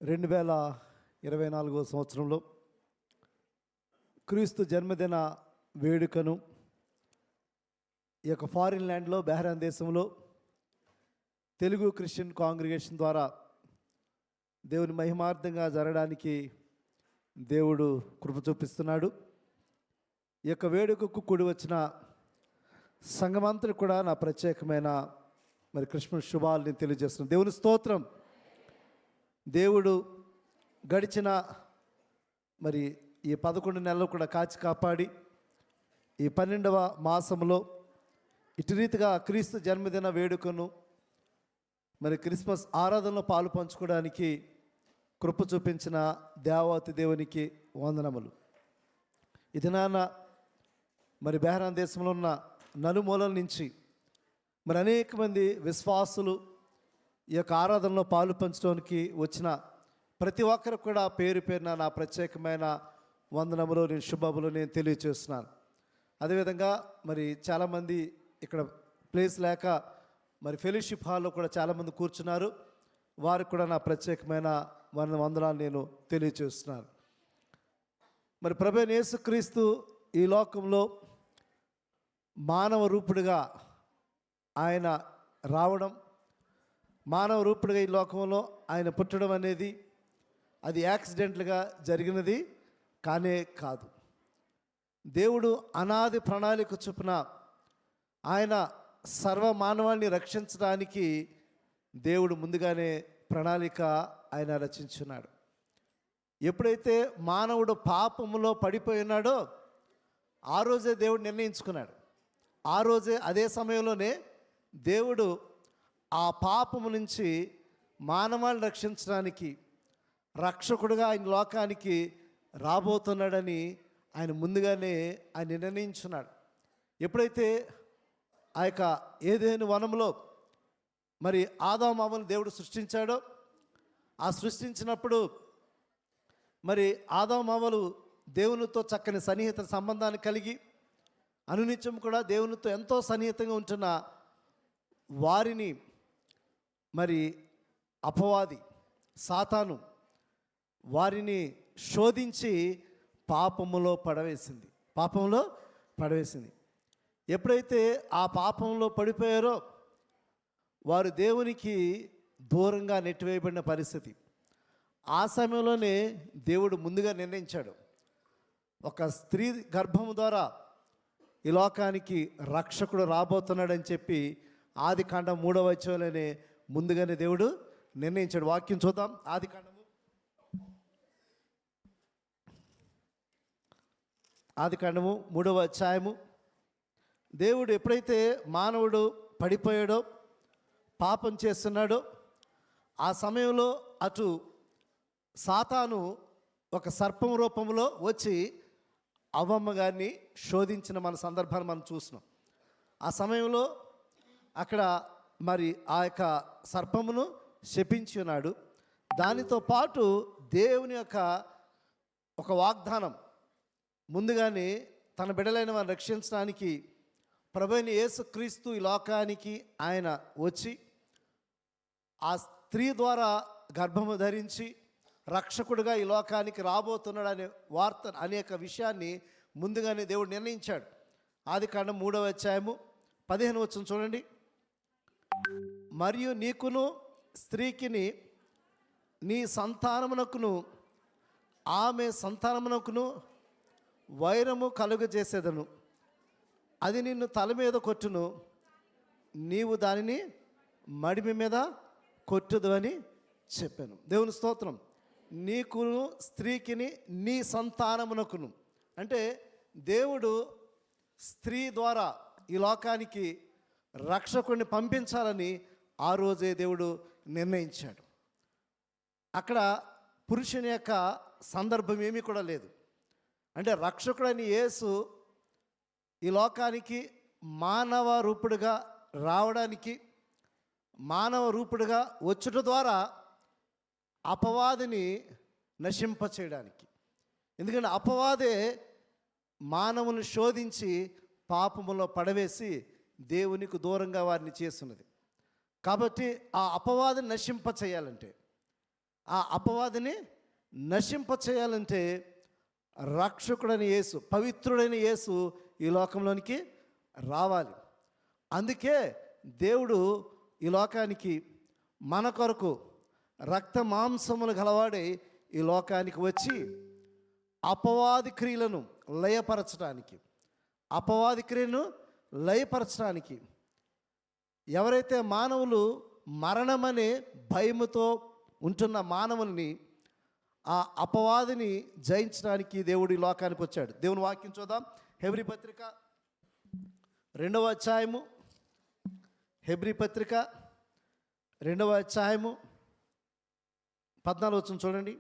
2024 సంవత్సరంలో క్రీస్తు జన్మదిన వేడుకను ఈ యొక్క ఫారిన్ ల్యాండ్లో బెహ్రాన్ దేశంలో తెలుగు క్రిస్టియన్ కాంగ్రిగేషన్ ద్వారా దేవుని మహిమార్థంగా జరగడానికి దేవుడు కృప చూపిస్తున్నాడు. ఈ యొక్క వేడుకకు కూడి వచ్చిన సంఘమంతటి కూడా నా ప్రత్యేకమైన క్రిస్మస్ శుభాలని తెలియజేస్తున్నాను. దేవుని స్తోత్రం. దేవుడు గడిచిన ఈ 11 నెలలు కూడా కాచి కాపాడి ఈ 12వ మాసంలో ఇటు రీతిగా క్రీస్తు జన్మదిన వేడుకను క్రిస్మస్ ఆరాధనలో పాలు పంచుకోవడానికి కృప చూపించిన దేవాతి దేవునికి వందనములు. ఈ దినాన బెహ్రాన్ దేశంలో ఉన్న నలుమూలల నుంచి అనేక మంది విశ్వాసులు ఈ యొక్క ఆరాధనలో పాలు పంచడానికి వచ్చిన ప్రతి ఒక్కరు కూడా పేరు పేరున నా ప్రత్యేకమైన వందనములు, నేను శుభములు నేను తెలియచేస్తున్నాను. అదేవిధంగా చాలామంది ఇక్కడ ప్లేస్ లేక ఫెలోషిప్ హాల్లో కూడా చాలామంది కూర్చున్నారు. వారికి కూడా నా ప్రత్యేకమైన వందనాలు నేను తెలియచేస్తున్నాను. ప్రభువైన యేసుక్రీస్తు ఈ లోకంలో మానవ రూపుడిగా ఆయన రావడం, మానవ రూపుడిగా ఈ లోకంలో ఆయన పుట్టడం అనేది అది యాక్సిడెంట్లుగా జరిగినది కానే కాదు. దేవుడు అనాది ప్రణాళిక చొప్పున ఆయన సర్వమానవాన్ని రక్షించడానికి దేవుడు ముందుగానే ప్రణాళిక ఆయన రచించున్నాడు. ఎప్పుడైతే మానవుడు పాపములో పడిపోయినాడో ఆ రోజే దేవుడు నిర్ణయించుకున్నాడు. ఆ రోజే అదే సమయంలోనే దేవుడు ఆ పాపము నుంచి మానవాన్ని రక్షించడానికి రక్షకుడుగా ఆయన లోకానికి రాబోతున్నాడని ఆయన ముందుగానే ఆయన నిర్ణయించున్నాడు. ఎప్పుడైతే ఆ యొక్క ఏదైనా వనంలో ఆదాము అవ్వను దేవుడు సృష్టించాడో, ఆ సృష్టించినప్పుడు ఆదాము అవ్వలు దేవునితో చక్కని సన్నిహిత సంబంధాన్ని కలిగి అనునిత్యం కూడా దేవునితో ఎంతో సన్నిహితంగా ఉంటున్న వారిని అపవాది సాతాను వారిని శోధించి పాపములో పడవేసింది. ఎప్పుడైతే ఆ పాపంలో పడిపోయారో వారు దేవునికి దూరంగా నెట్టివేయబడిన పరిస్థితి. ఆ సమయంలోనే దేవుడు ముందుగా నిర్ణయించాడు, ఒక స్త్రీ గర్భము ద్వారా ఈ లోకానికి రక్షకుడు రాబోతున్నాడని చెప్పి ఆదికాండం 3వ అధ్యాయంలోనే ముందుగానే దేవుడు నిర్ణయించాడు. వాక్యం చూద్దాం. ఆదికాండము 3వ అధ్యాయము. దేవుడు ఎప్పుడైతే మానవుడు పడిపోయాడో, పాపం చేస్తున్నాడో, ఆ సమయంలో అటు సాతాను ఒక సర్పం రూపంలో వచ్చి అవ్వమ్మ గారిని శోధించిన సందర్భాన్ని మనం చూసినాం. ఆ సమయంలో అక్కడ ఆ యొక్క సర్పమును శపించి ఉన్నాడు. దానితో పాటు దేవుని యొక్క ఒక వాగ్దానం, ముందుగానే తన బిడ్డలైన వారిని రక్షించడానికి ప్రభువైన యేసుక్రీస్తు ఈ లోకానికి ఆయన వచ్చి ఆ స్త్రీ ద్వారా గర్భము ధరించి రక్షకుడుగా ఈ లోకానికి రాబోతున్నాడు అనే వార్త అనేక విషయాన్ని ముందుగానే దేవుడు నిర్ణయించాడు. ఆదికాండం 3వ అధ్యాయము 15వ వచనం చూడండి. మరియు నీకును స్త్రీకిని నీ సంతానమునకును ఆమె సంతానమునకును వైరము కలుగజేసేదను, అది నిన్ను తల మీద కొట్టును, నీవు దానిని మడిమి మీద కొట్టుదు అని చెప్పాను. దేవుని స్తోత్రం. నీకును స్త్రీకిని నీ సంతానమునకును అంటే దేవుడు స్త్రీ ద్వారా ఈ లోకానికి రక్షకుడిని పంపించాలని ఆ రోజే దేవుడు నిర్ణయించాడు. అక్కడ పురుషుని యొక్క సందర్భం ఏమీ కూడా లేదు. అంటే రక్షకుడని యేసు ఈ లోకానికి మానవ రూపుడుగా రావడానికి, మానవ రూపుడుగా వచ్చుట ద్వారా అపవాదిని నశింపచేయడానికి. ఎందుకంటే అపవాదే మానవుని శోధించి పాపములో పడవేసి దేవునికి దూరంగా వారిని చేస్తున్నది. కాబట్టి ఆ అపవాదిని నశింప చేయాలంటే, ఆ అపవాదిని నశింప చేయాలంటే రక్షకుడైన యేసు, పవిత్రుడైన యేసు ఈ లోకంలోనికి రావాలి. అందుకే దేవుడు ఈ లోకానికి మన కొరకు రక్త మాంసములు గలవాడై ఈ లోకానికి వచ్చి అపవాది క్రియలను లయపరచడానికి, అపవాది క్రియను లయపరచడానికి, ఎవరైతే మానవులు మరణమనే భయముతో ఉంటున్న మానవుల్ని ఆ అపవాదిని జయించడానికి దేవుడు ఈ లోకానికి వచ్చాడు. దేవుని వాక్యం చూద్దాం. హెబ్రీ పత్రిక 2వ అధ్యాయము, హెబ్రీ పత్రిక 2వ అధ్యాయము 14వ వచనం చూడండి.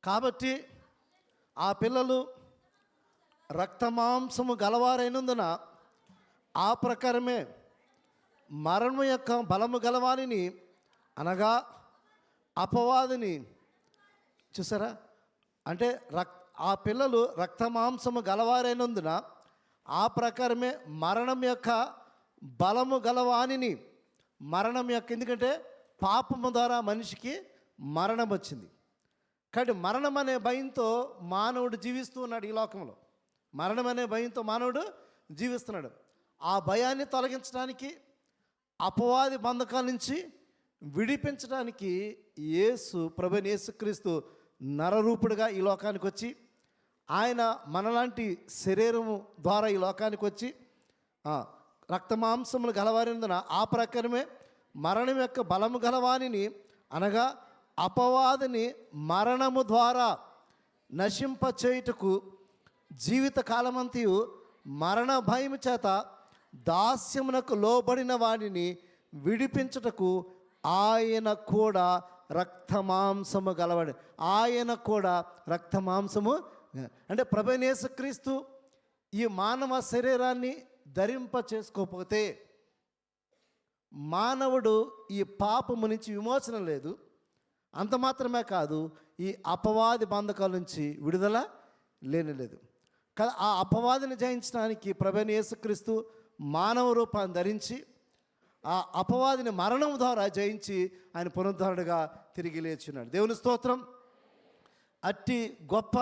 కాబట్టి ఆ పిల్లలు రక్తమాంసము గలవారైనందున ఆ ప్రకారమే మరణము యొక్క బలము గలవారిని, అనగా అపవాదిని, చూసారా, అంటే ఆ పిల్లలు రక్తమాంసము గలవారైనందున ఆ ప్రకారమే మరణం యొక్క బలము గలవానిని, మరణం యొక్క, ఎందుకంటే పాపము ద్వారా మనిషికి మరణం వచ్చింది. కాబట్టి మరణం అనే భయంతో మానవుడు జీవిస్తూ ఉన్నాడు ఈ లోకంలో. మరణం అనే భయంతో మానవుడు జీవిస్తున్నాడు. ఆ భయాన్ని తొలగించడానికి, అపవాది బంధకాల నుంచి విడిపించడానికి యేసు, ప్రభువైన యేసుక్రీస్తు నరరూపుడుగా ఈ లోకానికి వచ్చి, ఆయన మనలాంటి శరీరము ద్వారా ఈ లోకానికి వచ్చి రక్తమాంసములు గలవారినందున ఆ ప్రకారమే మరణం యొక్క బలము గలవానిని, అనగా అపవాదిని మరణము ద్వారా నశింపచేయుటకు జీవిత కాలమంతయు మరణ భయము చేత దాస్యమునకు లోబడిన వాడిని విడిపించుటకు ఆయన కూడా రక్తమాంసము గలవాడు. ఆయన కూడా రక్తమాంసము, అంటే ప్రభువైన యేసుక్రీస్తు ఈ మానవ శరీరాన్ని ధరింప చేసుకోకపోతే మానవుడు ఈ పాపము నుంచి విమోచన లేదు. అంత మాత్రమే కాదు, ఈ అపవాది బంధకాల నుంచి విడుదల లేనిలేదు కదా. ఆ అపవాదిని జయించడానికి ప్రభువైన యేసుక్రీస్తు మానవ రూపాన్ని ధరించి ఆ అపవాదిని మరణం ద్వారా జయించి ఆయన పునరుద్ధరణగా తిరిగి లేచున్నాడు. దేవుని స్తోత్రం. అట్టి గొప్ప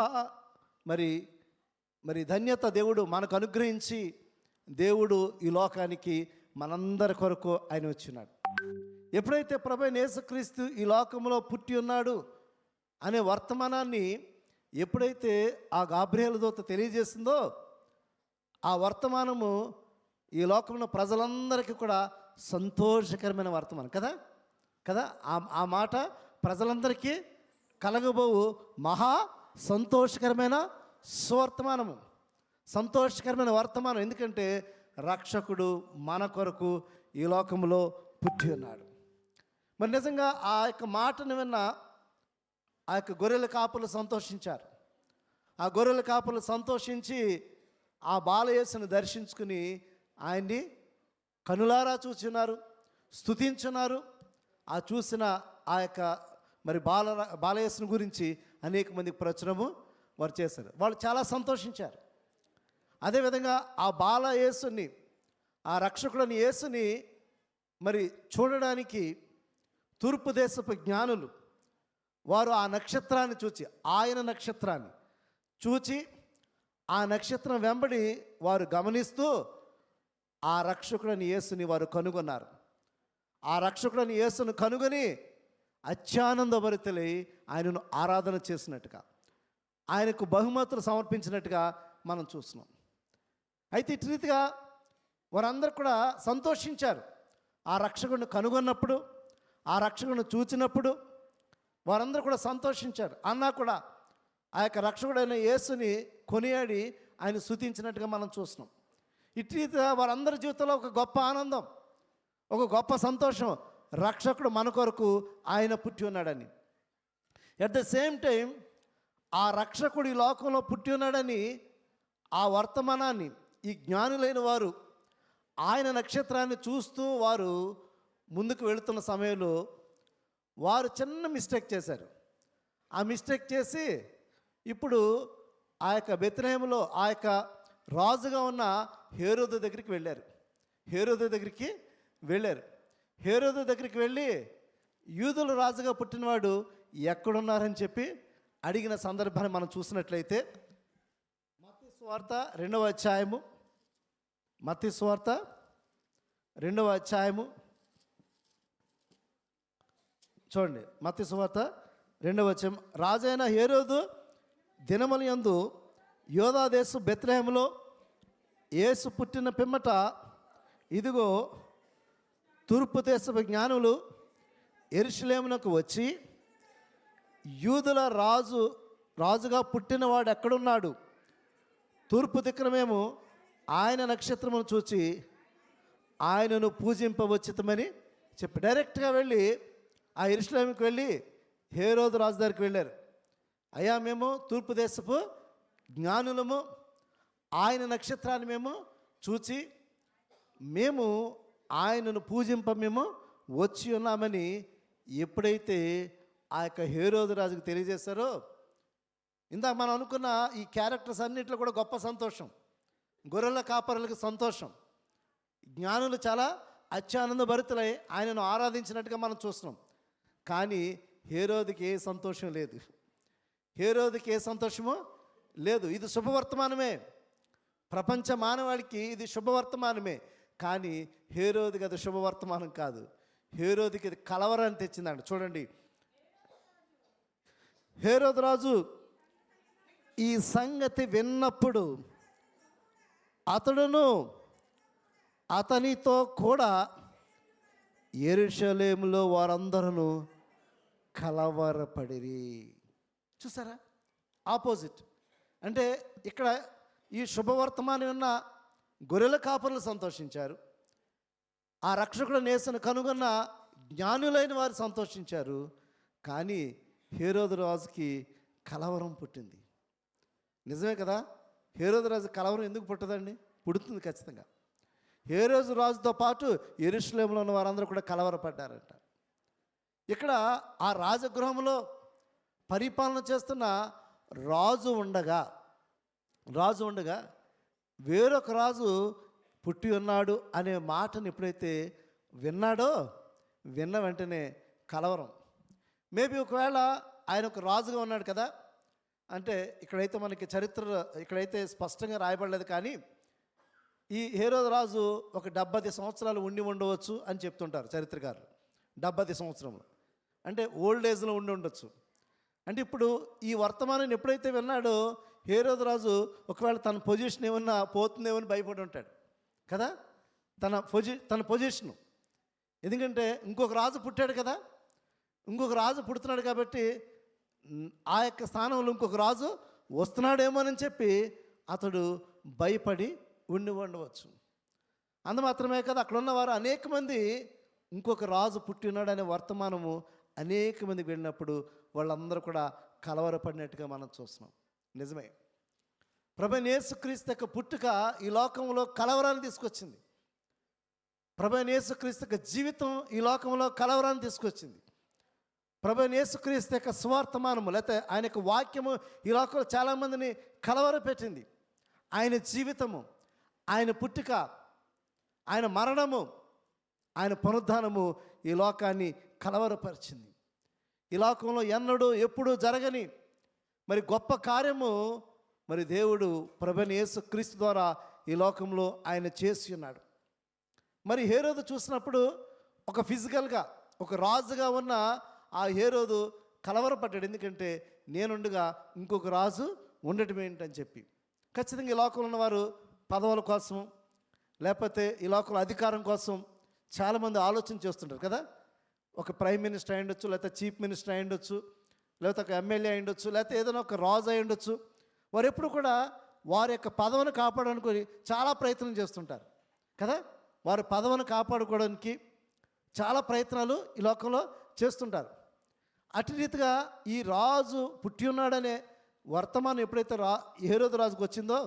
మరి ధన్యత దేవుడు మనకు అనుగ్రహించి, దేవుడు ఈ లోకానికి మనందరి కొరకు ఆయన వచ్చినాడు. ఎప్పుడైతే ప్రభువైన యేసుక్రీస్తు ఈ లోకంలో పుట్టి ఉన్నాడు అనే వర్తమానాన్ని ఎప్పుడైతే ఆ గాబ్రియేలు దూత తెలియజేసిందో, ఆ వర్తమానము ఈ లోకంలో ప్రజలందరికీ కూడా సంతోషకరమైన వర్తమానం కదా. ఆ మాట ప్రజలందరికీ కలగబోవు మహా సంతోషకరమైన సువర్తమానము, సంతోషకరమైన వర్తమానం. ఎందుకంటే రక్షకుడు మన కొరకు ఈ లోకంలో పుట్టి ఉన్నాడు. మరి నిజంగా ఆ యొక్క మాటను విన్న ఆ యొక్క గొర్రెల కాపులు సంతోషించారు. ఆ గొర్రెల కాపులు సంతోషించి ఆ బాలయేసును దర్శించుకుని ఆయన్ని కనులారా చూచున్నారు, స్తుతించున్నారు. ఆ చూసిన ఆ యొక్క మరి బాలయేసుని గురించి అనేక మందికి ప్రచురము వారు చేశారు. వాళ్ళు చాలా సంతోషించారు. అదేవిధంగా ఆ బాలయేసుని, ఆ రక్షకుడిని యేసుని మరి చూడడానికి తూర్పు దేశపు జ్ఞానులు వారు ఆ నక్షత్రాన్ని చూచి, ఆయన నక్షత్రాన్ని చూచి ఆ నక్షత్రం వెంబడి వారు గమనిస్తూ ఆ రక్షకుడిని యేసుని వారు కనుగొన్నారు. ఆ రక్షకుడిని యేసును కనుగొని అత్యానందభరితులై ఆయనను ఆరాధన చేసినట్టుగా, ఆయనకు బహుమతులు సమర్పించినట్టుగా మనం చూస్తున్నాం. అయితే ఇటు రీతిగా వారందరూ కూడా సంతోషించారు. ఆ రక్షకుడిని కనుగొన్నప్పుడు, ఆ రక్షకుడిని చూచినప్పుడు వారందరూ కూడా సంతోషించారు. అన్నా కూడా ఆ యొక్క రక్షకుడైన యేసుని కొనియాడి ఆయన స్తుతించినట్టుగా మనం చూస్తున్నాం. ఇటు రీతిగా వారందరి జీవితంలో ఒక గొప్ప ఆనందం, ఒక గొప్ప సంతోషం, రక్షకుడు మన కొరకు ఆయన పుట్టి ఉన్నాడని. ఎట్ ద సేమ్ టైం ఆ రక్షకుడు ఈ లోకంలో పుట్టి ఉన్నాడని ఆ వర్తమానాన్ని ఈ జ్ఞానులైన వారు ఆయన నక్షత్రాన్ని చూస్తూ వారు ముందుకు వెళుతున్న సమయంలో వారు చిన్న మిస్టేక్ చేశారు. ఆ మిస్టేక్ చేసి ఇప్పుడు ఆ యొక్క బెత్లెహేములో ఆ యొక్క రాజుగా ఉన్న హేరోదు దగ్గరికి వెళ్ళారు. హేరోదు దగ్గరికి వెళ్ళి యూదుల రాజుగా పుట్టినవాడు ఎక్కడున్నారని చెప్పి అడిగిన సందర్భాన్ని మనం చూసినట్లయితే మత్తయి సువార్త 2వ అధ్యాయము, మత్తయి సువార్త 2వ అధ్యాయము చూడండి. మత్తయి సువార్త 2వ అధ్యాయం. రాజైన హేరోదు దినములందు యోధా దేశం బెత్లెహేములో యేసు పుట్టిన పిమ్మట ఇదిగో తూర్పు దేశపు జ్ఞానులు యెరూషలేమునకు వచ్చి, యూదుల రాజుగా పుట్టినవాడు ఎక్కడున్నాడు? తూర్పు దిక్కున మేము ఆయన నక్షత్రమును చూచి ఆయనను పూజింపవచ్చితమని చెప్పి డైరెక్ట్గా వెళ్ళి ఆ యెరూషలేముకి వెళ్ళి హేరోదు రాజు దగ్గరికి వెళ్ళారు. అయ్యా, మేము తూర్పు దేశపు జ్ఞానులము, ఆయన నక్షత్రాన్ని మేము చూచి మేము ఆయనను మేము వచ్చి ఉన్నామని ఎప్పుడైతే ఆ యొక్క హేరోదు రాజుకు తెలియజేశారో, ఇందాక మనం అనుకున్న ఈ క్యారెక్టర్స్ అన్నింటిలో కూడా గొప్ప సంతోషం. గొర్రెల కాపరులకు సంతోషం, జ్ఞానులు చాలా అత్యానందభరితులై ఆయనను ఆరాధించినట్టుగా మనం చూస్తున్నాం. కానీ హేరోదుకి ఏ సంతోషం లేదు, హేరోదుకి ఏ సంతోషమో లేదు. ఇది శుభవర్తమానమే, ప్రపంచ మానవాళికి ఇది శుభవర్తమానమే. కానీ హేరోదుకి అది శుభవర్తమానం కాదు, హేరోదుకి ఇది కలవరాన్ని తెచ్చిందండి. చూడండి, హేరోదు రాజు ఈ సంగతి విన్నప్పుడు అతడును అతనితో కూడా యెరూషలేములో వారందరూ కలవరపడిరి. చూసారా, ఆపోజిట్. అంటే ఇక్కడ ఈ శుభవర్తమానం ఉన్న గొర్రెల కాపరులు సంతోషించారు, ఆ రక్షకుడు నేసను కనుగొన్న జ్ఞానులైన వారు సంతోషించారు. కానీ హేరోదు రాజుకి కలవరం పుట్టింది. నిజమే కదా, హేరోదు రాజు కలవరం ఎందుకు పుట్టదండి? పుడుతుంది ఖచ్చితంగా. హేరోదు రాజుతో పాటు యెరూషలేములో ఉన్న వారందరూ కూడా కలవరపడ్డారట. ఇక్కడ ఆ రాజగృహంలో పరిపాలన చేస్తున్న రాజు ఉండగా వేరొక రాజు పుట్టి ఉన్నాడు అనే మాటను ఎప్పుడైతే విన్న వెంటనే కలవరం. మేబీ ఒకవేళ ఆయన ఒక రాజుగా ఉన్నాడు కదా అంటే, ఇక్కడైతే మనకి చరిత్ర ఇక్కడైతే స్పష్టంగా రాయబడలేదు, కానీ ఈ హేరోదు రాజు ఒక 70 సంవత్సరాలు ఉండి ఉండవచ్చు అని చెప్తుంటారు చరిత్రకారులు. 70 సంవత్సరములు అంటే ఓల్డ్ ఏజ్లో ఉండి ఉండొచ్చు. అంటే ఇప్పుడు ఈ వర్తమానాన్ని ఎప్పుడైతే విన్నాడో హేరోదు రాజు ఒకవేళ తన పొజిషన్ ఏమన్నా పోతుందేమని భయపడి ఉంటాడు కదా, తన పొజిషను. ఎందుకంటే ఇంకొక రాజు పుట్టాడు కదా, ఇంకొక రాజు పుడుతున్నాడు కాబట్టి ఆ యొక్క స్థానంలో ఇంకొక రాజు వస్తున్నాడేమోనని చెప్పి అతడు భయపడి ఉండవచ్చు. అందు మాత్రమే కదా, అక్కడ ఉన్నవారు అనేక మంది ఇంకొక రాజు పుట్టి ఉన్నాడు అనే వర్తమానము అనేక మంది వెళ్ళినప్పుడు వాళ్ళందరూ కూడా కలవరపడినట్టుగా మనం చూస్తున్నాం. నిజమే, ప్రభువైన యేసుక్రీస్తు యొక్క పుట్టుక ఈ లోకంలో కలవరాన్ని తీసుకొచ్చింది. ప్రభువైన యేసుక్రీస్తు యొక్క జీవితం ఈ లోకంలో కలవరాన్ని తీసుకొచ్చింది. ప్రభువైన యేసుక్రీస్తు యొక్క స్వార్థమానము లేకపోతే ఆయన యొక్క వాక్యము ఈ లోకంలో చాలామందిని కలవరపెట్టింది. ఆయన జీవితము, ఆయన పుట్టుక, ఆయన మరణము, ఆయన పునరుద్ధానము ఈ లోకాన్ని కలవరపరిచింది. ఈ లోకంలో ఎన్నడూ ఎప్పుడూ జరగని మరి గొప్ప కార్యము మరి దేవుడు ప్రభువైన యేసుక్రీస్తు ద్వారా ఈ లోకంలో ఆయన చేసి ఉన్నాడు. మరి హేరోదు చూసినప్పుడు ఒక ఫిజికల్గా ఒక రాజుగా ఉన్న ఆ హేరోదు కలవరపడ్డాడు. ఎందుకంటే నేనుండగా ఇంకొక రాజు ఉండటం ఏంటని చెప్పి. ఖచ్చితంగా ఈ లోకంలో ఉన్నవారు పదవుల కోసం లేకపోతే ఈ లోకంలో అధికారం కోసం చాలామంది ఆలోచన చేస్తుంటారు కదా. ఒక ప్రైమ్ మినిస్టర్ అయి ఉండొచ్చు, లేకపోతే చీఫ్ మినిస్టర్ అయి ఉండొచ్చు, లేకపోతే ఒక ఎమ్మెల్యే అయి ఉండొచ్చు, లేకపోతే ఏదైనా ఒక రాజు అయి ఉండొచ్చు. వారు ఎప్పుడు కూడా వారి యొక్క పదవిని కాపాడడానికి చాలా ప్రయత్నం చేస్తుంటారు కదా. వారి పదవిని కాపాడుకోవడానికి చాలా ప్రయత్నాలు ఈ లోకంలో చేస్తుంటారు. అటు రీతిగా ఈ రాజు పుట్టి ఉన్నాడనే వర్తమానం ఎప్పుడైతే హేరోదు రాజుకు వచ్చిందో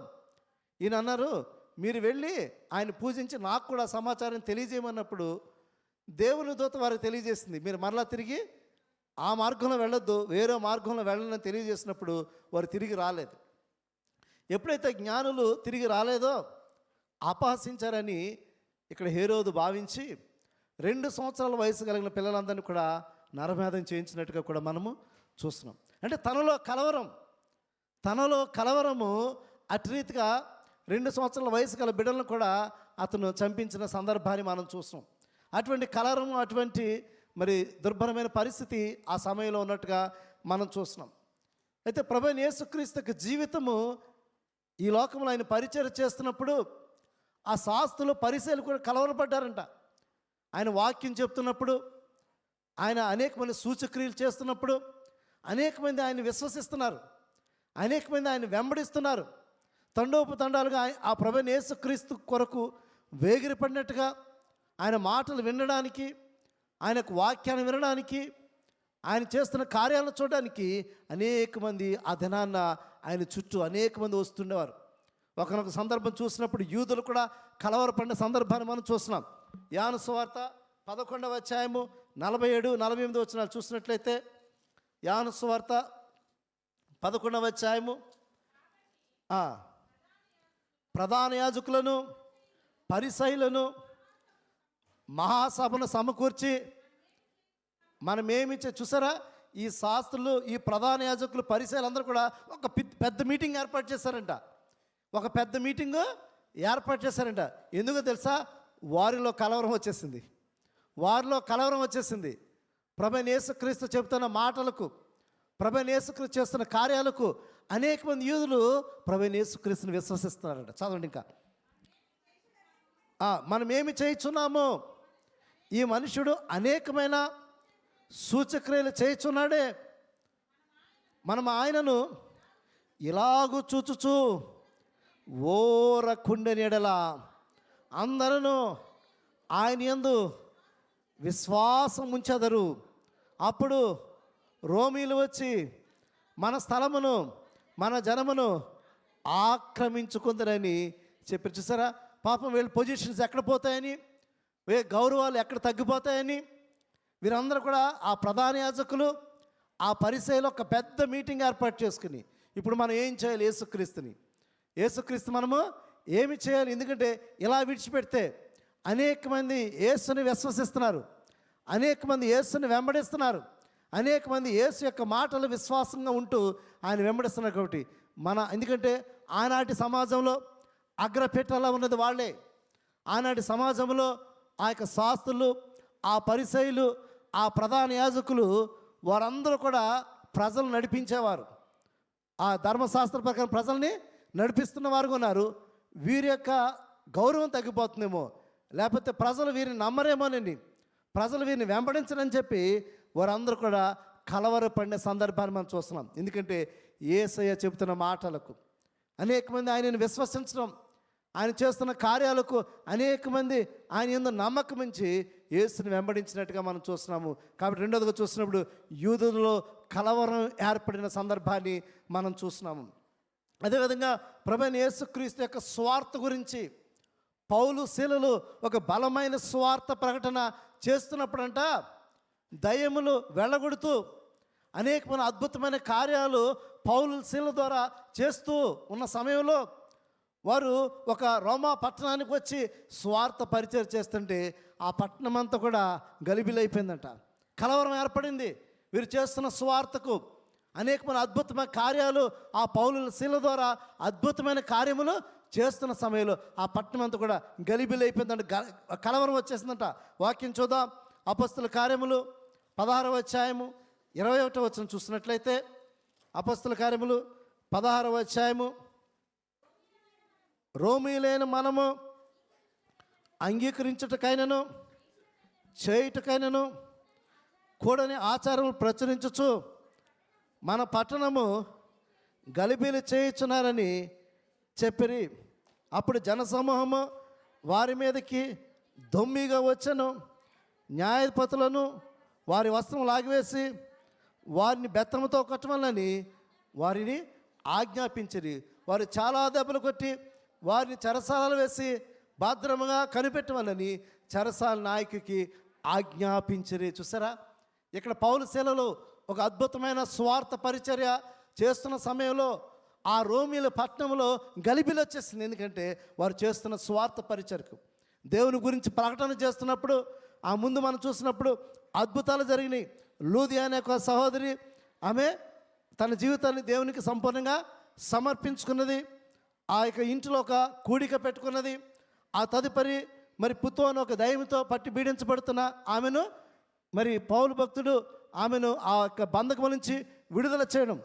ఈయన అన్నారు, మీరు వెళ్ళి ఆయన పూజించి నాకు కూడా సమాచారం తెలియజేయమన్నప్పుడు దేవుని దూత వారికి తెలియజేసింది, మీరు మరలా తిరిగి ఆ మార్గంలో వెళ్ళొద్దు, వేరే మార్గంలో వెళ్ళని తెలియజేసినప్పుడు వారు తిరిగి రాలేదు. ఎప్పుడైతే జ్ఞానులు తిరిగి రాలేదో అపహసించారని ఇక్కడ హేరోదు భావించి 2 సంవత్సరాల వయసు కలిగిన పిల్లలందరినీ కూడా నరమేధం చేయించినట్టుగా కూడా మనము చూస్తున్నాం. అంటే తనలో కలవరము అటు రీతిగా 2 సంవత్సరాల వయసు గల బిడ్డలను కూడా అతను చంపించిన సందర్భాన్ని మనం చూస్తున్నాం. అటువంటి కలవరము, అటువంటి మరి దుర్భరమైన పరిస్థితి ఆ సమయంలో ఉన్నట్టుగా మనం చూస్తున్నాం. అయితే ప్రభువైన యేసుక్రీస్తు యొక్క జీవితము ఈ లోకంలో ఆయన పరిచయం చేస్తున్నప్పుడు ఆ శాస్త్రులు పరిసయ్యులు కూడా కలవరపడ్డారంట. ఆయన వాక్యం చెప్తున్నప్పుడు, ఆయన అనేక మంది సూచక్రియలు చేస్తున్నప్పుడు అనేక మంది ఆయన విశ్వసిస్తున్నారు, అనేక మంది ఆయన వెంబడిస్తున్నారు. తండోపతండాలుగా ఆ ప్రభువైన యేసుక్రీస్తు కొరకు వేగిరపడినట్టుగా ఆయన మాటలు వినడానికి, ఆయనకు వాక్యాన్ని వినడానికి, ఆయన చేస్తున్న కార్యాలను చూడడానికి అనేక మంది ఆ దినాన్న ఆయన చుట్టూ అనేక మంది వస్తుండేవారు. ఒకనొక సందర్భం చూసినప్పుడు యూదులు కూడా కలవరపడిన సందర్భాన్ని మనం చూస్తున్నాం. యోహాను సువార్త 11వ అధ్యాయము 47, 48 వచనాలు చూసినట్లయితే, యోహాను సువార్త 11వ అధ్యాయము ప్రధాన యాజకులను పరిసయ్యులను మహాసభను సమకూర్చి మనమేమి చూసారా, ఈ శాస్త్రులు, ఈ ప్రధాన యాజకులు, పరిసయ్యులు అందరూ కూడా ఒక పెద్ద మీటింగ్ ఏర్పాటు చేశారంట. ఎందుకో తెలుసా? వారిలో కలవరం వచ్చేసింది. ప్రభువైన యేసుక్రీస్తు చెబుతున్న మాటలకు, ప్రభువైన యేసుక్రీస్తు చేస్తున్న కార్యాలకు అనేక మంది యూదులు ప్రభువైన యేసుక్రీస్తుని విశ్వసిస్తున్నారంట. చదవండి ఇంకా. మనం ఏమి చేయుచున్నాము? ఈ మనుషుడు అనేకమైన సూచక్రియలు చేయుచున్నాడే, మనం ఆయనను ఇలాగూ చూచుచు ఓరకుండెని ఎడల అందరూ ఆయన యందు విశ్వాసం ఉంచెదరు. అప్పుడు రోమీలు వచ్చి మన స్థలమును, మన జనమును ఆక్రమించుకుందరని చెప్పి. చూసారా, పాపం వీళ్ళ పొజిషన్స్ ఎక్కడ పోతాయని, గౌరవాలు ఎక్కడ తగ్గిపోతాయని వీరందరూ కూడా, ఆ ప్రధాన యాజకులు, ఆ పరిసయ్యులు ఒక పెద్ద మీటింగ్ ఏర్పాటు చేసుకుని, ఇప్పుడు మనం ఏం చేయాలి? యేసుక్రీస్తు మనము ఏమి చేయాలి? ఎందుకంటే ఇలా విడిచిపెడితే అనేక మంది యేసుని విశ్వసిస్తున్నారు, అనేక మంది యేసుని వెంబడిస్తున్నారు, అనేక మంది యేసు యొక్క మాటలు విశ్వాసంగా ఉంటూ ఆయన వెంబడిస్తున్నారు. కాబట్టి ఎందుకంటే ఆనాటి సమాజంలో అగ్రపీఠాల్లో ఉన్నది వాళ్ళే. ఆనాటి సమాజంలో ఆ యొక్క శాస్త్రులు, ఆ పరిసయ్యులు, ఆ ప్రధాన యాజకులు వారందరూ కూడా ప్రజలు నడిపించేవారు. ఆ ధర్మశాస్త్ర ప్రకారం ప్రజల్ని నడిపిస్తున్న వారు ఉన్నారు. వీరి యొక్క గౌరవం తగ్గిపోతుందేమో, లేకపోతే ప్రజలు వీరిని నమ్మరేమోనండి, ప్రజలు వీరిని వెంబడించరని చెప్పి వారందరూ కూడా కలవరపడిన సందర్భాన్ని మనం చూస్తున్నాం. ఎందుకంటే యేసయ్య చెబుతున్న మాటలకు అనేక మంది ఆయనను విశ్వసించడం, ఆయన చేస్తున్న కార్యాలకు అనేక మంది ఆయన యందు నమ్మకం ఉంచి యేసుని వెంబడించినట్టుగా మనం చూస్తున్నాము. కాబట్టి రెండోదిగా చూసినప్పుడు యూదులలో కలవరం ఏర్పడిన సందర్భాన్ని మనం చూస్తున్నాము. అదేవిధంగా ప్రభువైన యేసుక్రీస్తు యొక్క స్వార్థ గురించి పౌలు శీలలు ఒక బలమైన స్వార్థ ప్రకటన చేస్తున్నప్పుడంట, దయ్యములు వెళ్ళగొడుతూ అనేకమైన అద్భుతమైన కార్యాలు పౌలు శీల ద్వారా చేస్తూ ఉన్న సమయంలో వారు ఒక రోమా పట్టణానికి వచ్చి స్వార్థ పరిచయం చేస్తుంటే ఆ పట్టణం అంతా కూడా గలిబిలైపోయిందంట. కలవరం ఏర్పడింది. వీరు చేస్తున్న స్వార్థకు అనేకమైన అద్భుతమైన కార్యాలు, ఆ పౌలు శీల ద్వారా అద్భుతమైన కార్యములు చేస్తున్న సమయంలో ఆ పట్టణం అంతా కూడా గలిబిలైపోయిందంట, కలవరం వచ్చేసిందంట. వాక్యం చూద్దాం. అపొస్తలుల కార్యములు 16వ అధ్యాయము 21వ వచనం చూసినట్లయితే, అపొస్తలుల కార్యములు 16వ అధ్యాయము, రోమీయులైన మనము అంగీకరించుటకైనను చేయుటకైనను కూడని ఆచారములు ప్రచురించుచు మన పట్టణము గలిబిలి చేయుచున్నారని చెప్పిరి. అప్పుడు జనసమూహము వారి మీదకి దొమ్మిగా వచ్చెను. న్యాయాధిపతులను వారి వస్త్రం లాగివేసి వారిని బెత్తముతో కొట్టమని వారిని ఆజ్ఞాపించిరి. వారు చాలా దెబ్బలు కొట్టి వారిని చెరసాలలో వేసి భద్రముగా కనిపెట్టమని చెరసాల నాయకుకి ఆజ్ఞాపించిరి. చూసారా, ఇక్కడ పౌలు శీలలు ఒక అద్భుతమైన స్వార్థ పరిచర్య చేస్తున్న సమయంలో ఆ రోమీల పట్టణంలో గలిబిలి వచ్చేసింది. ఎందుకంటే వారు చేస్తున్న స్వార్థ పరిచర్యకు, దేవుని గురించి ప్రకటన చేస్తున్నప్పుడు ఆ ముందు మనం చూసినప్పుడు అద్భుతాలు జరిగినాయి. లూదియా అనే ఒక సహోదరి ఆమె తన జీవితాన్ని దేవునికి సంపూర్ణంగా సమర్పించుకున్నది. ఆ యొక్క ఇంటిలో ఒక కూడిక పెట్టుకున్నది. ఆ తదుపరి మరి పుతో అని ఒక దయ్యంతో పట్టి పీడించబడుతున్న ఆమెను మరి పౌలు భక్తుడు ఆమెను ఆ యొక్క బంధకం నుంచి విడుదల చేయడం,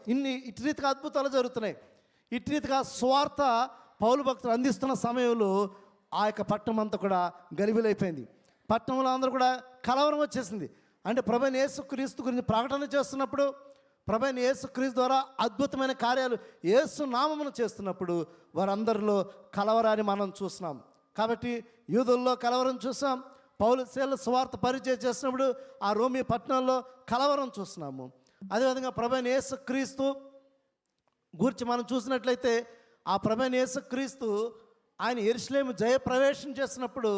ఇటు రీతిగా అద్భుతాలు జరుగుతున్నాయి. ఇటు రీతిగా స్వార్థ పౌలు భక్తులు అందిస్తున్న సమయంలో ఆ యొక్క పట్టణం అంతా కూడా గలిబిలైపోయింది. పట్టణంలో అందరూ కూడా కలవరం వచ్చేసింది. అంటే ప్రభువైన యేసుక్రీస్తు గురించి ప్రకటన చేస్తున్నప్పుడు, ప్రభువైన యేసుక్రీస్తు ద్వారా అద్భుతమైన కార్యాలు యేసు నామమును చేస్తున్నప్పుడు వారందరిలో కలవరాన్ని మనం చూస్తున్నాం. కాబట్టి యూదుల్లో కలవరం చూసాం. పౌలు శీల సువార్త పరిచయం చేసినప్పుడు ఆ రోమి పట్టణంలో కలవరం చూస్తున్నాము. అదేవిధంగా ప్రభువైన యేసుక్రీస్తు గురించి మనం చూసినట్లయితే ఆ ప్రభువైన యేసుక్రీస్తు ఆయన యెరూషలేము జయప్రవేశం చేసినప్పుడు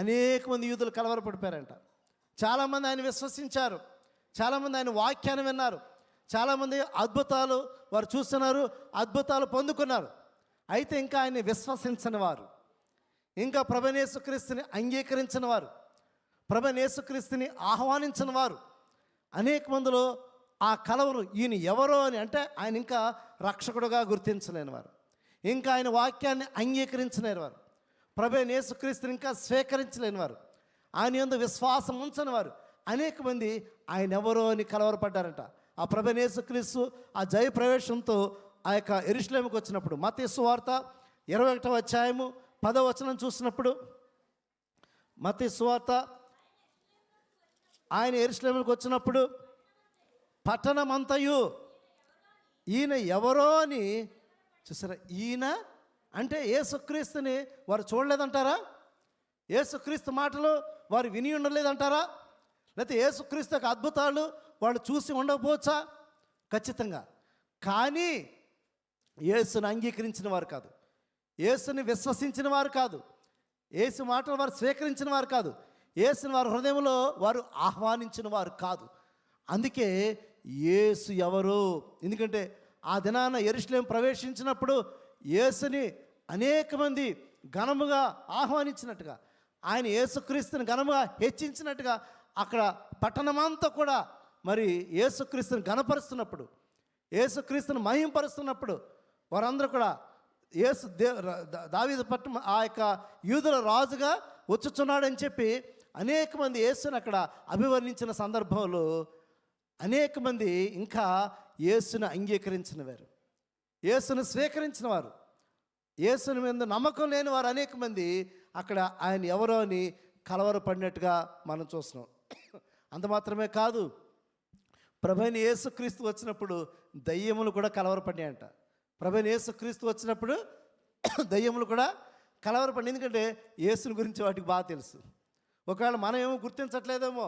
అనేక మంది యూదులు కలవరపడిపోయారంట. చాలామంది ఆయన విశ్వసించారు, చాలామంది ఆయన వాక్యాన్ని విన్నారు, చాలామంది అద్భుతాలు వారు చూస్తున్నారు, అద్భుతాలు పొందుకున్నారు. అయితే ఇంకా ఆయన్ని విశ్వసించని వారు, ఇంకా ప్రభువైన యేసుక్రీస్తుని అంగీకరించిన వారు, ప్రభువైన యేసుక్రీస్తుని ఆహ్వానించిన వారు అనేక మందిలో ఆ కలవరు ఈయన ఎవరో అని, అంటే ఆయన ఇంకా రక్షకుడుగా గుర్తించలేని వారు, ఇంకా ఆయన వాక్యాన్ని అంగీకరించలేని వారు, ప్రభువైన యేసుక్రీస్తుని ఇంకా స్వీకరించలేని వారు, ఆయన యందు విశ్వాసం ఉంచని వారు అనేక మంది ఆయన ఎవరో అని కలవరపడ్డారంట. ఆ ప్రభువైన యేసుక్రీస్తు ఆ జయ ప్రవేశంతో ఆ యొక్క యెరూషలేముకు వచ్చినప్పుడు మత్తయి సువార్త 21వ అధ్యాయము 10వ వచనం చూసినప్పుడు, మత్తయి సువార్త ఆయన యెరూషలేముకు వచ్చినప్పుడు పట్టణమంతయు ఈయన ఎవరో అని చూసారా. ఈయన అంటే యేసుక్రీస్తుని వారు చూడలేదంటారా? యేసుక్రీస్తు మాటలు వారు విని ఉండలేదంటారా? లేకపోతే యేసుక్రీస్తు యొక్క అద్భుతాలు వాళ్ళు చూసి ఉండకపోవచ్చా? ఖచ్చితంగా. కానీ యేసుని అంగీకరించిన వారు కాదు, యేసుని విశ్వసించిన వారు కాదు, యేసు మాటలు వారు స్వీకరించిన వారు కాదు, యేసుని వారి హృదయంలో వారు ఆహ్వానించిన వారు కాదు. అందుకే యేసు ఎవరు? ఎందుకంటే ఆ దినాన యెరూషలేము ప్రవేశించినప్పుడు యేసుని అనేక మంది ఘనముగా ఆహ్వానించినట్టుగా, ఆయన యేసుక్రీస్తుని ఘనముగా హెచ్చించినట్టుగా అక్కడ పట్టణమంతా కూడా మరి యేసుక్రీస్తుని ఘనపరుస్తున్నప్పుడు, యేసుక్రీస్తుని మహింపరుస్తున్నప్పుడు వారందరూ కూడా యేసు దావీదు పట్టణం ఆ యొక్క యూదుల రాజుగా వచ్చుచున్నాడని చెప్పి అనేక మంది యేసుని అక్కడ అభివర్ణించిన సందర్భంలో అనేక మంది ఇంకా యేసుని అంగీకరించిన వారు, యేసుని స్వీకరించిన వారు, యేసుని మీద నమ్మకం లేని వారు అనేక మంది అక్కడ ఆయన ఎవరో అని కలవరపడినట్టుగా మనం చూస్తున్నాం. అంత మాత్రమే కాదు, ప్రభువైన యేసుక్రీస్తు వచ్చినప్పుడు దయ్యములు కూడా కలవరపడ్డాయంట. ప్రభువైన యేసుక్రీస్తు వచ్చినప్పుడు దయ్యములు కూడా కలవరపడి, ఎందుకంటే యేసుని గురించి వాటికి బాగా తెలుసు. ఒకవేళ మనమేమో గుర్తించట్లేదేమో,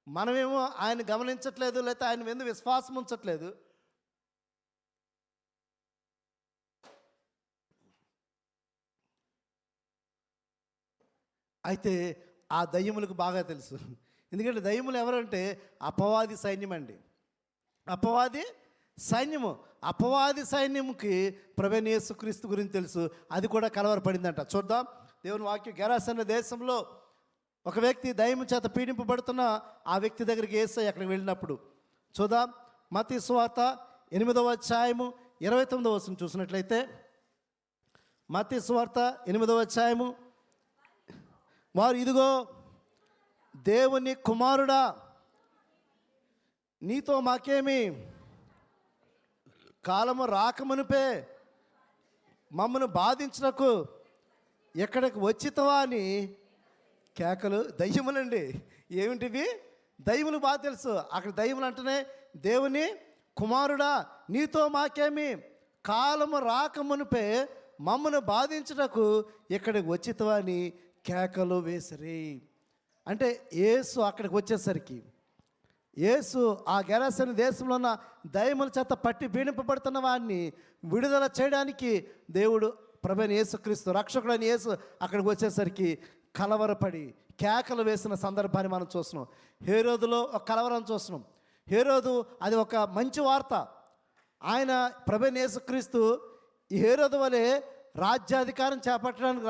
మనమేమో ఆయన గమనించట్లేదు, లేకపోతే ఆయన మీద విశ్వాసం ఉంచట్లేదు. అయితే ఆ దయ్యములకు బాగా తెలుసు. ఎందుకంటే దయ్యములు ఎవరంటే అపవాది సైన్యం అండి, అపవాది సైన్యము. అపవాది సైన్యముకి ప్రభువైన యేసుక్రీస్తు గురించి తెలుసు, అది కూడా కలవరపడిందంట. చూద్దాం దేవుని వాక్యం. గెరాసన్న దేశంలో ఒక వ్యక్తి దయ్యము చేత పీడింపబడుతున్న ఆ వ్యక్తి దగ్గరికి యేసయ్య అక్కడికి వెళ్ళినప్పుడు చూద్దాం. మత్తయి సువార్త 8వ అధ్యాయము 29వ వచనం చూసినట్లయితే, మత్తయి సువార్త 8వ అధ్యాయము, వారు ఇదిగో దేవుని కుమారుడా నీతో మాకేమి, కాలము రాకమునుపే మమ్మను బాధించుటకు ఎక్కడికి వచ్చితవా అని కేకలు. దయ్యములండి, ఏమిటివి? దయ్యములు బాగా తెలుసు. అక్కడ దయ్యములు అంటేనే దేవుని కుమారుడా నీతో మాకేమి, కాలము రాకమునుపే మమ్మను బాధించుటకు ఎక్కడికి వచ్చితవా అని కేకలు వేసిరి. అంటే యేసు అక్కడికి వచ్చేసరికి, యేసు ఆ గెరాసన దేశంలో ఉన్న దయ్యముల చేత పట్టి పీడింపబడుతున్న వాడిని విడుదల చేయడానికి దేవుడు ప్రభువైన యేసుక్రీస్తు రక్షకుడైన యేసు అక్కడికి వచ్చేసరికి కలవరపడి కేకలు వేసిన సందర్భాన్ని మనం చూస్తున్నాం. హేరోదులో ఒక కలవరం చూస్తున్నాం. హేరోదు అది ఒక మంచి వార్త. ఆయన ప్రభువైన యేసుక్రీస్తు ఈ హేరోదు వలె రాజ్యాధికారం చేపట్టడానికి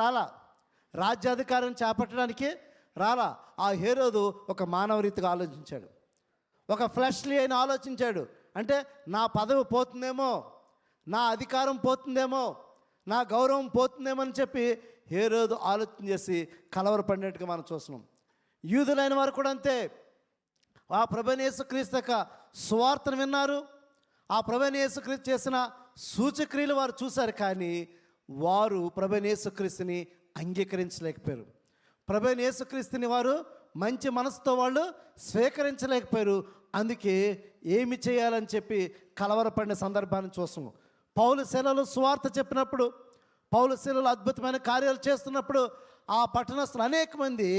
రాలా. ఆ హేరోదు ఒక మానవ రీతిగా ఆలోచించాడు, ఒక ఫ్లెష్లీ అయిన ఆలోచించాడు. అంటే నా పదవి పోతుందేమో, నా అధికారం పోతుందేమో, నా గౌరవం పోతుందేమో అని చెప్పి హేరోదు ఆలోచన చేసి కలవరపడినట్టుగా మనం చూస్తున్నాం. యూదులైన వారు కూడా అంతే. ఆ ప్రభువైన యేసుక్రీస్తు యొక్క సువార్తను విన్నారు, ఆ ప్రభువైన యేసుక్రీస్తు చేసిన సూచక్రియలు వారు చూశారు, కానీ వారు ప్రభువైన యేసుక్రీస్తుని అంగీకరించలేకపోయారు. ప్రభువైన యేసుక్రీస్తుని వారు మంచి మనసుతో వాళ్ళు స్వీకరించలేకపోయారు. అందుకే ఏమి చేయాలని చెప్పి కలవరపడిన సందర్భాన్ని చూస్తున్నాం. పౌలు శీలలు సువార్త చెప్పినప్పుడు, పౌలు శీలలు అద్భుతమైన కార్యాలు చేస్తున్నప్పుడు ఆ పట్టణస్థులు అనేక మంది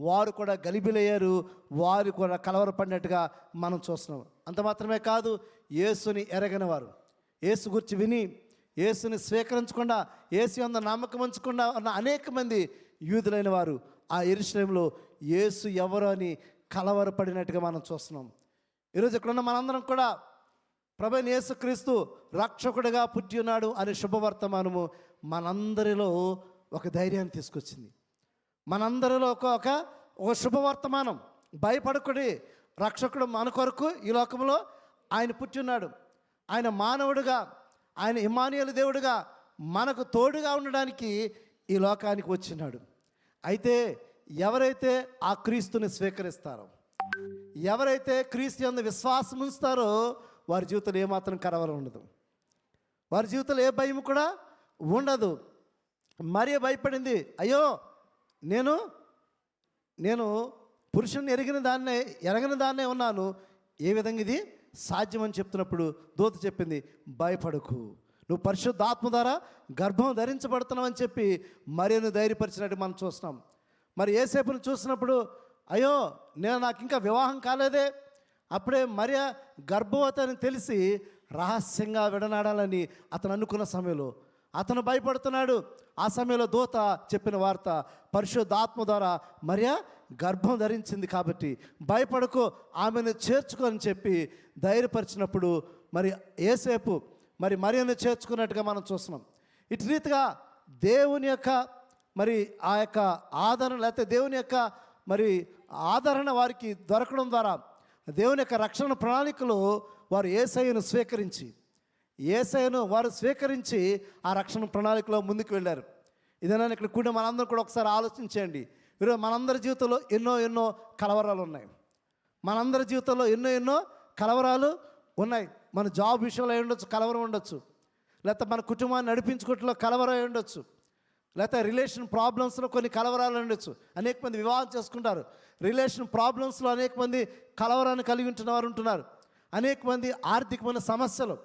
వారు కూడా గలిబిలయ్యారు, వారు కూడా కలవరపడినట్టుగా మనం చూస్తున్నాం. అంత మాత్రమే కాదు, యేసుని ఎరగని వారు, యేసు గురించి విని యేసుని స్వీకరించకుండా, యేసు యందు నమ్మకం ఉంచకుండా ఉన్న అనేక మంది యూదులైన వారు ఆ యెరూషలేములో యేసు ఎవరు అని కలవరపడినట్టుగా మనం చూస్తున్నాం. ఈరోజు ఇక్కడున్న మనందరం కూడా ప్రభువైన యేసుక్రీస్తు రక్షకుడిగా పుట్టి ఉన్నాడు అనే శుభవర్తమానము మనందరిలో ఒక ధైర్యాన్ని తీసుకొచ్చింది. మనందరిలో ఒక శుభవర్తమానం. భయపడకుడి, రక్షకుడు మన కొరకు ఈ లోకంలో ఆయన పుట్టి ఉన్నాడు. ఆయన మానవుడిగా, ఆయన ఇమ్మానుయేలు దేవుడిగా మనకు తోడుగా ఉండడానికి ఈ లోకానికి వచ్చినాడు. అయితే ఎవరైతే ఆ క్రీస్తుని స్వీకరిస్తారో, ఎవరైతే క్రీస్తు యందు విశ్వాసం ఉంచుతారో వారి జీవితంలో ఏమాత్రం కలవరం ఉండదు, వారి జీవితంలో ఏ భయం కూడా ఉండదు. మరీ భయపడింది, అయ్యో నేను పురుషుని ఎరగని దాన్నే ఉన్నాను, ఏ విధంగా ఇది సాధ్యమని చెప్తున్నప్పుడు దూత చెప్పింది, భయపడకు, నువ్వు పరిశుద్ధాత్మ ద్వారా గర్భం ధరించబడుతున్నావు అని చెప్పి మరియను ధైర్యపరిచినట్టు మనం చూస్తున్నాం. మరి యేసేపును చూసినప్పుడు, అయ్యో నాకు ఇంకా వివాహం కాలేదే, అప్పుడే మరియ గర్భవతి అని తెలిసి రహస్యంగా విడనాడాలని అతను అనుకున్న సమయంలో అతను భయపడుతున్నాడు. ఆ సమయంలో దూత చెప్పిన వార్త, పరిశుద్ధాత్మ ద్వారా మరియ గర్భం ధరించింది కాబట్టి భయపడకు, ఆమెను చేర్చుకొని చెప్పి ధైర్యపరిచినప్పుడు మరి యేసేపు మరి మరియను చేర్చుకున్నట్టుగా మనం చూస్తున్నాం. ఇటు రీతిగా దేవుని యొక్క మరి ఆ యొక్క ఆదరణ, లేకపోతే దేవుని యొక్క మరి ఆదరణ వారికి దొరకడం ద్వారా దేవుని యొక్క రక్షణ ప్రణాళికలో వారు యేసయ్యను స్వీకరించి ఆ రక్షణ ప్రణాళికలో ముందుకు వెళ్ళారు. ఇదేనా ఇక్కడ కూడా మనందరం కూడా ఒకసారి ఆలోచించండి. ఈరోజు మనందరి జీవితంలో ఎన్నో కలవరాలు ఉన్నాయి. మనందరి జీవితంలో ఎన్నో కలవరాలు ఉన్నాయి. మన జాబ్ విషయంలో అయి ఉండొచ్చు, కలవరం ఉండొచ్చు, లేకపోతే మన కుటుంబాన్ని నడిపించుకోవట్లో కలవరం అయి ఉండొచ్చు, లేకపోతే రిలేషన్ ప్రాబ్లమ్స్లో కొన్ని కలవరాలు ఉండొచ్చు. అనేక మంది వివాహం చేసుకుంటారు, రిలేషన్ ప్రాబ్లమ్స్లో అనేక మంది కలవరాన్ని కలిగి ఉంటున్న వారు ఉంటున్నారు. అనేక మంది ఆర్థికమైన సమస్యలు,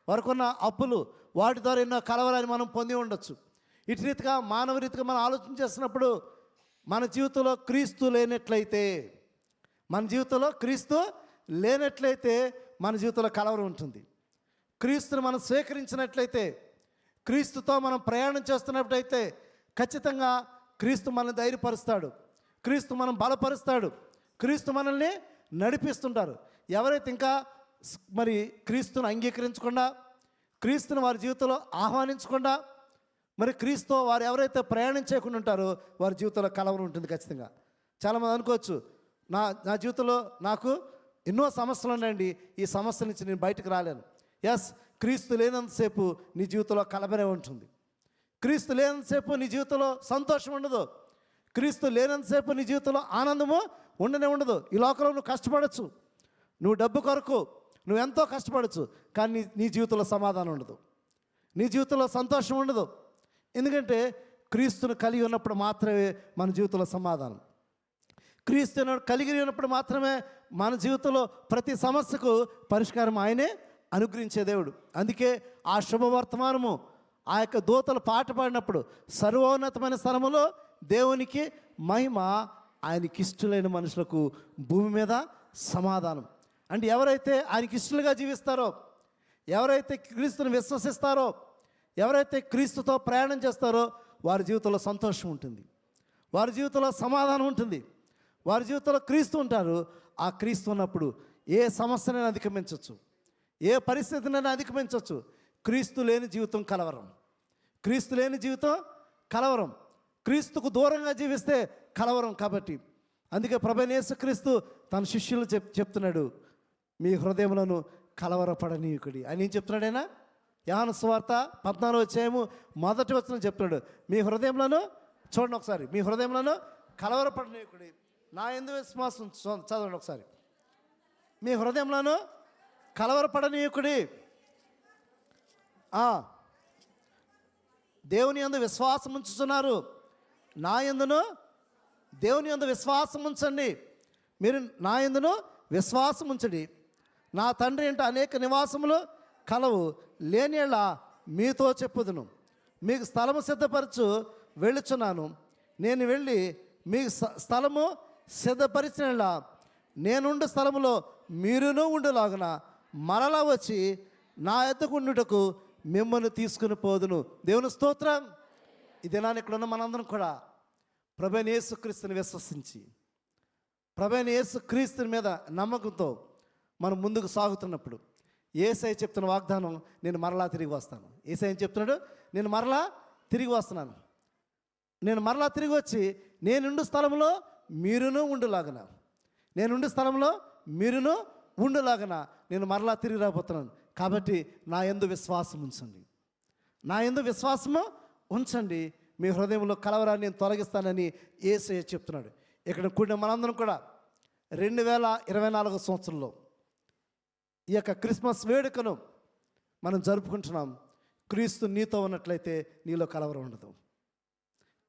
వారికున్న అప్పులు, వాటి ద్వారా ఎన్నో కలవరాన్ని మనం పొంది ఉండొచ్చు. ఇటు రీతిగా మానవ రీతిగా మనం ఆలోచన చేస్తున్నప్పుడు మన జీవితంలో క్రీస్తు లేనట్లయితే మన జీవితంలో కలవరం ఉంటుంది. క్రీస్తుని మనం స్వీకరించినట్లయితే, క్రీస్తుతో మనం ప్రయాణం చేస్తున్నట్టయితే ఖచ్చితంగా క్రీస్తు మనల్ని ధైర్యపరుస్తాడు, క్రీస్తు మనం బలపరుస్తాడు, క్రీస్తు మనల్ని నడిపిస్తుంటారు. ఎవరైతే ఇంకా మరి క్రీస్తుని అంగీకరించకుండా, క్రీస్తుని వారి జీవితంలో ఆహ్వానించకుండా, మరి క్రీస్తు వారు ఎవరైతే ప్రయాణం చేయకుండా ఉంటారో వారి జీవితంలో కలవరం ఉంటుంది ఖచ్చితంగా. చాలామంది అనుకోవచ్చు, నా జీవితంలో నాకు ఎన్నో సమస్యలు ఉన్నాయండి, ఈ సమస్యల నుంచి నేను బయటకు రాలేను. ఎస్, క్రీస్తు లేనంతసేపు నీ జీవితంలో కలవరే ఉంటుంది. క్రీస్తు లేనంతసేపు నీ జీవితంలో సంతోషం ఉండదు. క్రీస్తు లేనంతసేపు నీ జీవితంలో ఆనందము ఉండదు. ఈ లోకంలో నువ్వు కష్టపడచ్చు, నువ్వు డబ్బు కొరకు నువ్వు ఎంతో కష్టపడచ్చు, కానీ నీ జీవితంలో సమాధానం ఉండదు, నీ జీవితంలో సంతోషం ఉండదు. ఎందుకంటే క్రీస్తును కలిగి ఉన్నప్పుడు మాత్రమే మన జీవితంలో సమాధానం. క్రీస్తును కలిగి ఉన్నప్పుడు మాత్రమే మన జీవితంలో ప్రతి సమస్యకు పరిష్కారం ఆయనే అనుగ్రహించే దేవుడు. అందుకే ఆ శుభవర్తమానము ఆ యొక్క దూతలు పాట పాడినప్పుడు సర్వోన్నతమైన స్థలములో దేవునికి మహిమ, ఆయనకి ఇష్టలైన మనుషులకు భూమి మీద సమాధానం. అంటే ఎవరైతే ఆయనకి ఇష్టలుగా జీవిస్తారో, ఎవరైతే క్రీస్తుని విశ్వసిస్తారో, ఎవరైతే క్రీస్తుతో ప్రయాణం చేస్తారో వారి జీవితంలో సంతోషం ఉంటుంది, వారి జీవితంలో సమాధానం ఉంటుంది, వారి జీవితంలో క్రీస్తు ఉంటారు. ఆ క్రీస్తు ఉన్నప్పుడు ఏ సమస్యనైనా అధిగమించవచ్చు, ఏ పరిస్థితినైనా అధిగమించవచ్చు. క్రీస్తు లేని జీవితం కలవరం, క్రీస్తు లేని జీవితం కలవరం, క్రీస్తుకు దూరంగా జీవిస్తే కలవరం. కాబట్టి అందుకే ప్రభువైన యేసుక్రీస్తు తన శిష్యులు చెప్తున్నాడు, మీ హృదయములను కలవరపడనీయుకుడి అని ఏం చెప్తున్నాడైనా? యోహాను సువార్త 14వ అధ్యాయము 1వ వచనం చెప్తున్నాడు, మీ హృదయంలోనూ, చూడండి ఒకసారి, మీ హృదయంలోనూ కలవరపడనీయుకుడి, నా యందు విశ్వాసం, చదవండి ఒకసారి, మీ హృదయంలోనూ కలవరపడనీయుకుడి. దేవుని యందు విశ్వాసం ఉంచుతున్నారు, నా యందును, దేవుని యందు విశ్వాసం ఉంచండి, మీరు నా యందును విశ్వాసం ఉంచండి. నా తండ్రి ఇంట అనేక నివాసములు కలవు, లేనియెడల మీతో చెప్పుదును. మీకు స్థలము సిద్ధపరచు వెళ్ళుచున్నాను. నేను వెళ్ళి మీకు స్థలము సిద్ధపరిచిన నేనుండు స్థలములో మీరును ఉండులాగున మరలా వచ్చి నా యొద్దకు ఉండుటకు మిమ్మల్ని తీసుకుని పోదును. దేవుని స్తోత్రం. ఈ దినాన్ని ఇక్కడ ఉన్న మనందరం కూడా ప్రభువైన యేసుక్రీస్తుని విశ్వసించి, ప్రభువైన యేసుక్రీస్తుని మీద నమ్మకంతో మనం ముందుకు సాగుతున్నప్పుడు యేసయ్య చెప్తున్న వాగ్దానం, నేను మరలా తిరిగి వస్తాను. యేసయ్య చెప్తున్నాడు, నేను మరలా తిరిగి వస్తున్నాను, నేను మరలా తిరిగి వచ్చి నేనుండు స్థలంలో మీరును ఉండులాగన, నేనుండు స్థలంలో మీరును ఉండులాగన నేను మరలా తిరిగి రాబోతున్నాను. కాబట్టి నా యందు విశ్వాసం ఉంచండి, నా యందు విశ్వాసము ఉంచండి, మీ హృదయంలో కలవరాన్ని నేను తొలగిస్తానని యేసయ్య చెప్తున్నాడు. ఇక్కడ కూడిన మనందరం కూడా 2024 సంవత్సరంలో ఈ యొక్క క్రిస్మస్ వేడుకను మనం జరుపుకుంటున్నాం. క్రీస్తు నీతో ఉన్నట్లయితే నీలో కలవరం ఉండదు.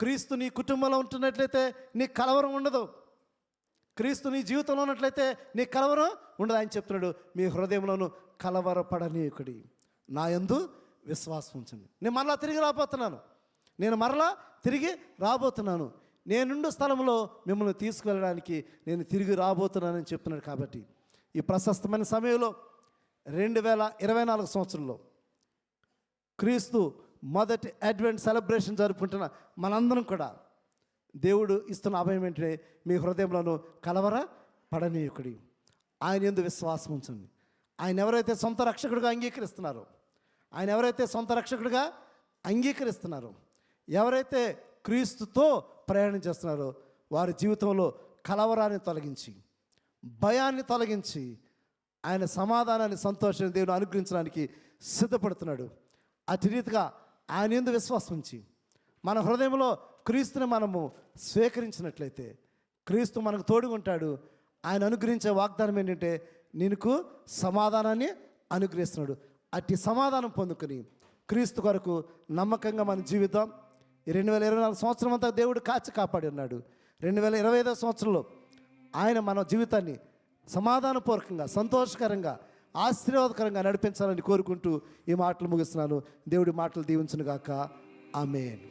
క్రీస్తు నీ కుటుంబంలో ఉంటున్నట్లయితే నీ కలవరం ఉండదు. క్రీస్తు నీ జీవితంలో ఉన్నట్లయితే నీ కలవరం ఉండదు. ఆయన చెప్తున్నాడు, మీ హృదయంలోనూ కలవరపడనీయుకుడి, నా యందు విశ్వాసం ఉంచండి. నేను మరలా తిరిగి రాబోతున్నాను, నేను మరలా తిరిగి రాబోతున్నాను, నేనుండు స్థలంలో మిమ్మల్ని తీసుకువెళ్ళడానికి నేను తిరిగి రాబోతున్నానని చెప్తున్నాడు. కాబట్టి ఈ ప్రశస్తమైన సమయంలో 2024 సంవత్సరంలో క్రీస్తు మొదటి అడ్వెంట్ సెలబ్రేషన్ జరుపుకుంటున్న మనందరం కూడా దేవుడు ఇస్తున్న అభయం ఏంటంటే, మీ హృదయంలోనూ కలవర పడనీయుకుడి, ఆయన యందు విశ్వాసం ఉంచండి. ఆయన ఎవరైతే సొంత రక్షకుడిగా అంగీకరిస్తున్నారో, ఆయన ఎవరైతే సొంత రక్షకుడిగా అంగీకరిస్తున్నారో, ఎవరైతే క్రీస్తుతో ప్రయాణం చేస్తున్నారో వారి జీవితంలో కలవరాన్ని తొలగించి, భయాన్ని తొలగించి, ఆయన సమాధానాన్ని, సంతోషాన్ని దేవుడు అనుగ్రహించడానికి సిద్ధపడుతున్నాడు. అటు రీతిగా ఆయన యందు విశ్వాసం ఉంచి మన హృదయంలో క్రీస్తుని మనము స్వీకరించినట్లయితే క్రీస్తు మనకు తోడుగుంటాడు. ఆయన అనుగ్రహించే వాగ్దానం ఏంటంటే, నీకు సమాధానాన్ని అనుగ్రహిస్తున్నాడు. అట్టి సమాధానం పొందుకొని క్రీస్తు కొరకు నమ్మకంగా మన జీవితం ఈ 2024 సంవత్సరం అంతా దేవుడు కాచి కాపాడి ఉన్నాడు. 2025 సంవత్సరంలో ఆయన మన జీవితాన్ని సమాధానపూర్వకంగా, సంతోషకరంగా, ఆశీర్వాదకరంగా నడిపించాలని కోరుకుంటూ ఈ మాటలు ముగిస్తున్నాను. దేవుడి మాటలు దీవించును గాక. ఆమేన్.